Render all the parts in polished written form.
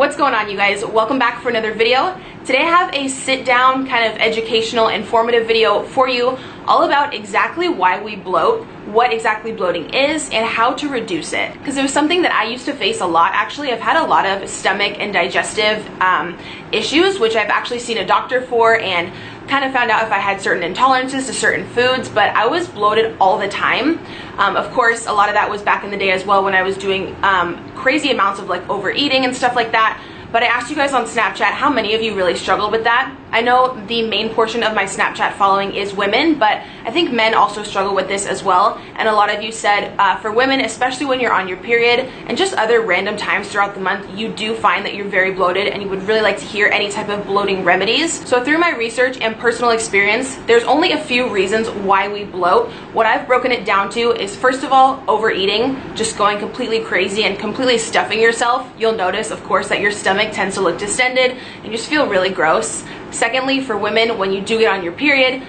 What's going on, you guys? Welcome back for another video. Today I have a sit down kind of educational, informative video for you all about exactly why we bloat, what exactly bloating is, and how to reduce it. Because it was something that I used to face a lot. Actually, I've had a lot of stomach and digestive issues, which I've actually seen a doctor for and kind of found out if I had certain intolerances to certain foods, but I was bloated all the time. Of course, a lot of that was back in the day as well when I was doing crazy amounts of like overeating and stuff like that. But I asked you guys on Snapchat how many of you really struggled with that. I know the main portion of my Snapchat following is women, but I think men also struggle with this as well. And a lot of you said for women, especially when you're on your period and just other random times throughout the month, you do find that you're very bloated and you would really like to hear any type of bloating remedies. So through my research and personal experience, there's only a few reasons why we bloat. What I've broken it down to is, first of all, overeating, just going completely crazy and completely stuffing yourself. You'll notice, of course, that your stomach tends to look distended and you just feel really gross. Secondly, for women, when you do get on your period,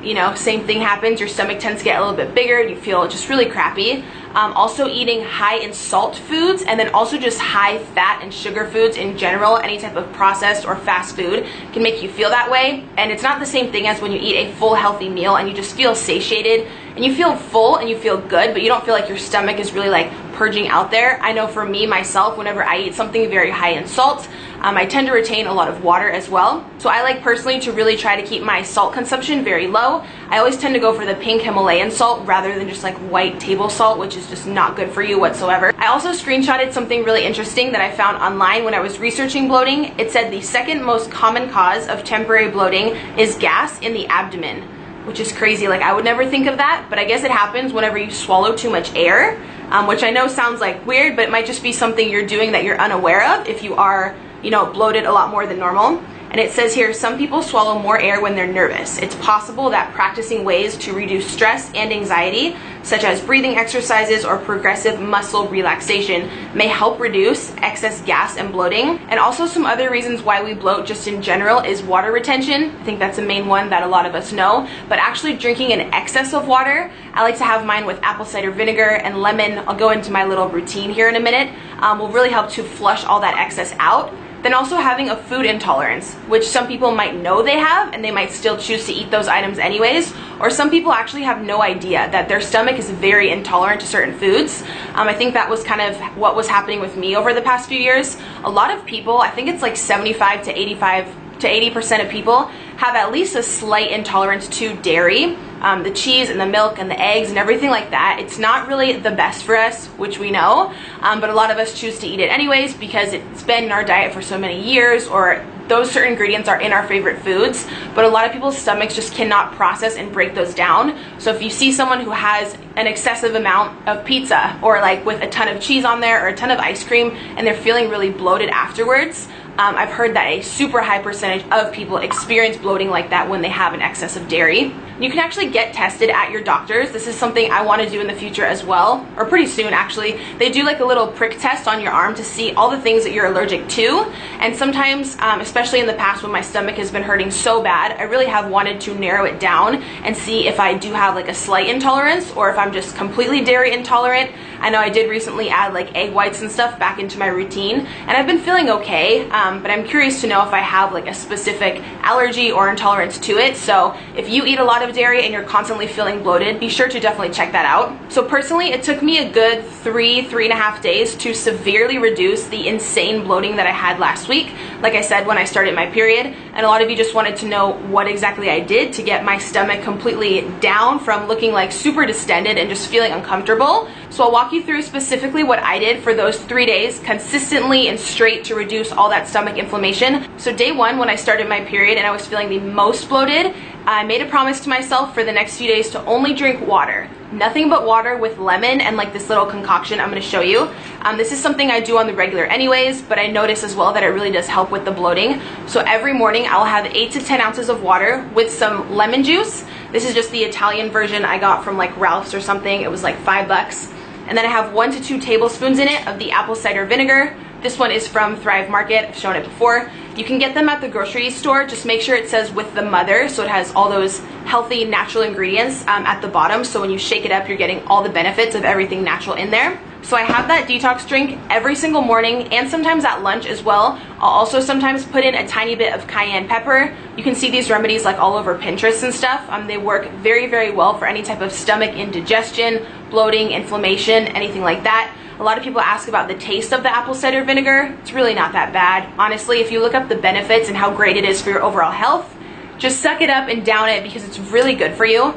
you know, same thing happens. Your stomach tends to get a little bit bigger. You feel just really crappy. Also eating high in salt foods, and then also just high fat and sugar foods in general, any type of processed or fast food can make you feel that way. And it's not the same thing as when you eat a full healthy meal and you just feel satiated and you feel full and you feel good, but you don't feel like your stomach is really like purging out there. I know for me, myself, whenever I eat something very high in salt, I tend to retain a lot of water as well. So I like personally to really try to keep my salt consumption very low. I always tend to go for the pink Himalayan salt rather than just like white table salt, which is just not good for you whatsoever. I also screenshotted something really interesting that I found online when I was researching bloating. It said the second most common cause of temporary bloating is gas in the abdomen, which is crazy. Like, I would never think of that, but I guess it happens whenever you swallow too much air, which I know sounds like weird, but it might just be something you're doing that you're unaware of if you are, you know, bloated a lot more than normal. And it says here, some people swallow more air when they're nervous. It's possible that practicing ways to reduce stress and anxiety, such as breathing exercises or progressive muscle relaxation, may help reduce excess gas and bloating. And also some other reasons why we bloat just in general is water retention. I think that's the main one that a lot of us know, but actually drinking an excess of water. I like to have mine with apple cider vinegar and lemon. I'll go into my little routine here in a minute. Will really help to flush all that excess out. Then also having a food intolerance, which some people might know they have and they might still choose to eat those items anyways, or some people actually have no idea that their stomach is very intolerant to certain foods. I think that was kind of what was happening with me over the past few years. A lot of people, I think it's like 75 to 80% of people have at least a slight intolerance to dairy. The cheese and the milk and the eggs and everything like that. It's not really the best for us, which we know, but a lot of us choose to eat it anyways because it's been in our diet for so many years, or those certain ingredients are in our favorite foods, but a lot of people's stomachs just cannot process and break those down. So if you see someone who has an excessive amount of pizza, or like with a ton of cheese on there or a ton of ice cream, and they're feeling really bloated afterwards, I've heard that a super high percentage of people experience bloating like that when they have an excess of dairy. You can actually get tested at your doctor's. This is something I want to do in the future as well, or pretty soon actually. They do like a little prick test on your arm to see all the things that you're allergic to. And sometimes, especially in the past when my stomach has been hurting so bad, I really have wanted to narrow it down and see if I do have like a slight intolerance or if I'm just completely dairy intolerant. I know I did recently add like egg whites and stuff back into my routine, and I've been feeling okay, but I'm curious to know if I have like a specific allergy or intolerance to it. So if you eat a lot of dairy and you're constantly feeling bloated, be sure to definitely check that out. So personally, it took me a good 3.5 days to severely reduce the insane bloating that I had last week, like I said, when I started my period. And a lot of you just wanted to know what exactly I did to get my stomach completely down from looking like super distended and just feeling uncomfortable. So I'll walk you through specifically what I did for those 3 days consistently and straight to reduce all that stomach inflammation. So day one, when I started my period and I was feeling the most bloated, I made a promise to myself for the next few days to only drink water. Nothing but water with lemon and like this little concoction I'm going to show you. This is something I do on the regular anyways, but I notice as well that it really does help with the bloating. So every morning I'll have 8 to 10 ounces of water with some lemon juice. This is just the Italian version I got from like Ralph's or something. It was like $5. And then I have 1 to 2 tablespoons in it of the apple cider vinegar. This one is from Thrive Market. I've shown it before. You can get them at the grocery store. Just make sure it says with the mother, so it has all those healthy natural ingredients at the bottom. So when you shake it up, you're getting all the benefits of everything natural in there. So I have that detox drink every single morning and sometimes at lunch as well. I'll also sometimes put in a tiny bit of cayenne pepper. You can see these remedies like all over Pinterest and stuff. They work very, very well for any type of stomach indigestion, bloating, inflammation, anything like that. A lot of people ask about the taste of the apple cider vinegar. It's really not that bad. Honestly, if you look up the benefits and how great it is for your overall health, just suck it up and down it because it's really good for you.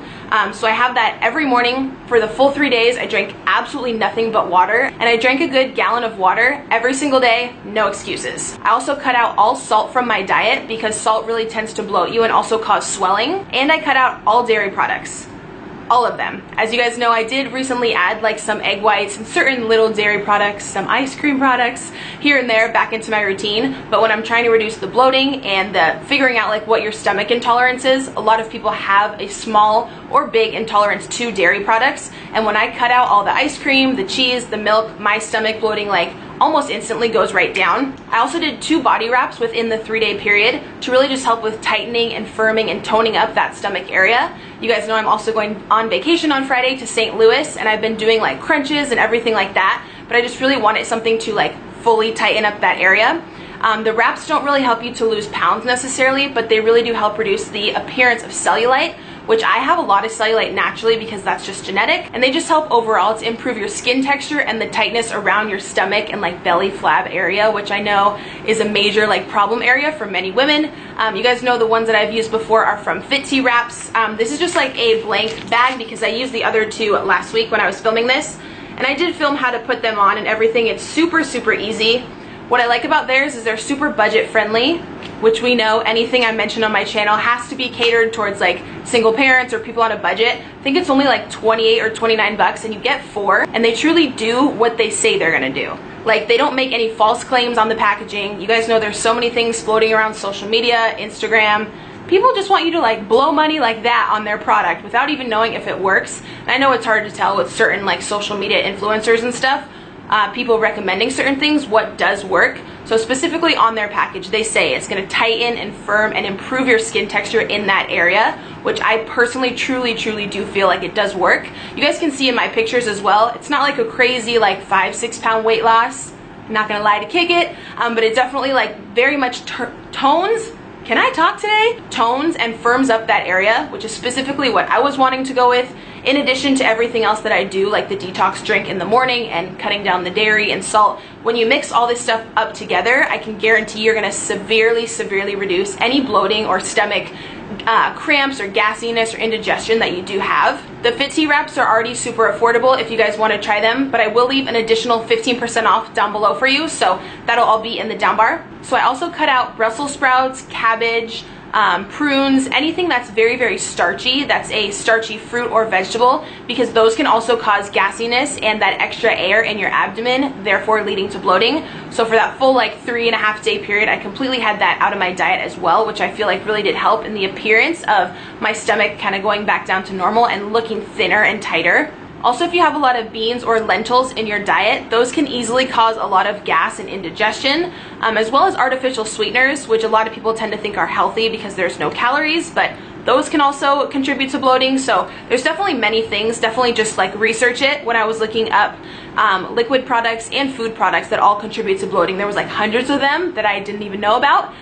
So I have that every morning for the full 3 days. I drank absolutely nothing but water, and I drank a good gallon of water every single day, no excuses. I also cut out all salt from my diet because salt really tends to bloat you and also cause swelling, and I cut out all dairy products. All of them. As you guys know, I did recently add like some egg whites and certain little dairy products, some ice cream products here and there back into my routine. But when I'm trying to reduce the bloating and the figuring out like what your stomach intolerance is, a lot of people have a small or big intolerance to dairy products. And when I cut out all the ice cream, the cheese, the milk, my stomach bloating like almost instantly goes right down. I also did 2 body wraps within the 3-day period to really just help with tightening and firming and toning up that stomach area. You guys know I'm also going on vacation on Friday to St. Louis, and I've been doing like crunches and everything like that, but I just really wanted something to like fully tighten up that area. The wraps don't really help you to lose pounds necessarily, but they really do help reduce the appearance of cellulite, which I have a lot of cellulite naturally because that's just genetic, and they just help overall to improve your skin texture and the tightness around your stomach and like belly flab area, which I know is a major like problem area for many women. You guys know the ones that I've used before are from Fit Tea Wraps. This is just like a blank bag because I used the other 2 last week when I was filming this, and I did film how to put them on and everything. It's super, super easy. What I like about theirs is they're super budget friendly, which we know anything I mention on my channel has to be catered towards like single parents or people on a budget. I think it's only like 28 or 29 bucks and you get 4, and they truly do what they say they're gonna do. Like, they don't make any false claims on the packaging. You guys know there's so many things floating around social media, Instagram. People just want you to like blow money like that on their product without even knowing if it works. And I know it's hard to tell with certain like social media influencers and stuff, people recommending certain things, what does work. So specifically on their package, they say it's going to tighten and firm and improve your skin texture in that area, which I personally truly do feel like it does work. You guys can see in my pictures as well, it's not like a crazy like 5-6 pound weight loss. I'm not gonna lie to kick it, but it definitely like very much tones. Can I talk today? Tones and firms up that area, which is specifically what I was wanting to go with, in addition to everything else that I do, like the detox drink in the morning and cutting down the dairy and salt. When you mix all this stuff up together, I can guarantee you're gonna severely reduce any bloating or stomach cramps or gassiness or indigestion that you do have. The Fit Tea Wraps are already super affordable if you guys want to try them, but I will leave an additional 15% off down below for you, so that'll all be in the down bar. So I also cut out Brussels sprouts, cabbage, prunes, anything that's very starchy, that's a starchy fruit or vegetable, because those can also cause gassiness and that extra air in your abdomen, therefore leading to bloating. So for that full like 3.5 day period, I completely had that out of my diet as well, which I feel like really did help in the appearance of my stomach kind of going back down to normal and looking thinner and tighter. Also, if you have a lot of beans or lentils in your diet, those can easily cause a lot of gas and indigestion, as well as artificial sweeteners, which a lot of people tend to think are healthy because there's no calories, but those can also contribute to bloating. So there's definitely many things. Definitely just like research it. When I was looking up liquid products and food products that all contribute to bloating, there was like hundreds of them that I didn't even know about.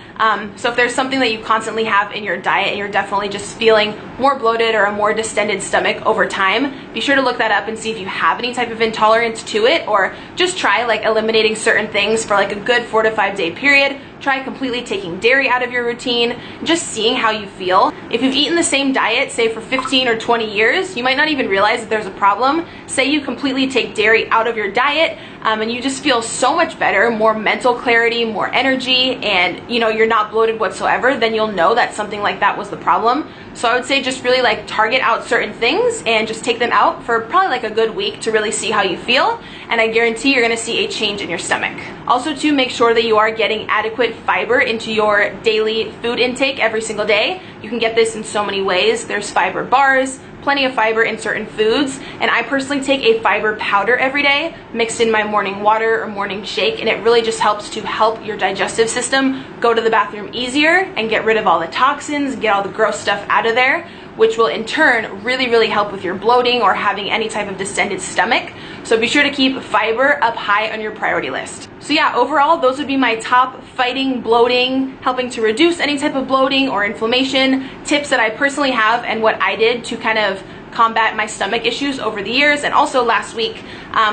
So if there's something that you constantly have in your diet and you're definitely just feeling more bloated or a more distended stomach over time, be sure to look that up and see if you have any type of intolerance to it, or just try like eliminating certain things for like a good 4 to 5 day period. Try completely taking dairy out of your routine, just seeing how you feel. If you've eaten the same diet, say for 15 or 20 years, you might not even realize that there's a problem. Say you completely take dairy out of your diet, and you just feel so much better, more mental clarity, more energy, and you know, you're not bloated whatsoever, then you'll know that something like that was the problem. So I would say just really like target out certain things and just take them out for probably like a good week to really see how you feel, and I guarantee you're gonna see a change in your stomach. Also, to make sure that you are getting adequate fiber into your daily food intake every single day. You can get this in so many ways. There's fiber bars, plenty of fiber in certain foods, and I personally take a fiber powder every day mixed in my morning water or morning shake, and it really just helps to help your digestive system go to the bathroom easier and get rid of all the toxins, get all the gross stuff out of there, which will in turn really help with your bloating or having any type of distended stomach. So be sure to keep fiber up high on your priority list. So yeah, overall, those would be my top fighting bloating, helping to reduce any type of bloating or inflammation tips that I personally have and what I did to kind of combat my stomach issues over the years and also last week.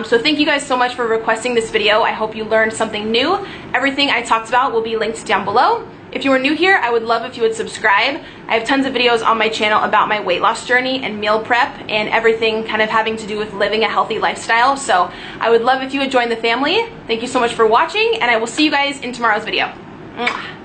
So thank you guys so much for requesting this video. I hope you learned something new. Everything I talked about will be linked down below. If you are new here, I would love if you would subscribe. I have tons of videos on my channel about my weight loss journey and meal prep and everything kind of having to do with living a healthy lifestyle. So I would love if you would join the family. Thank you so much for watching, and I will see you guys in tomorrow's video. Mwah.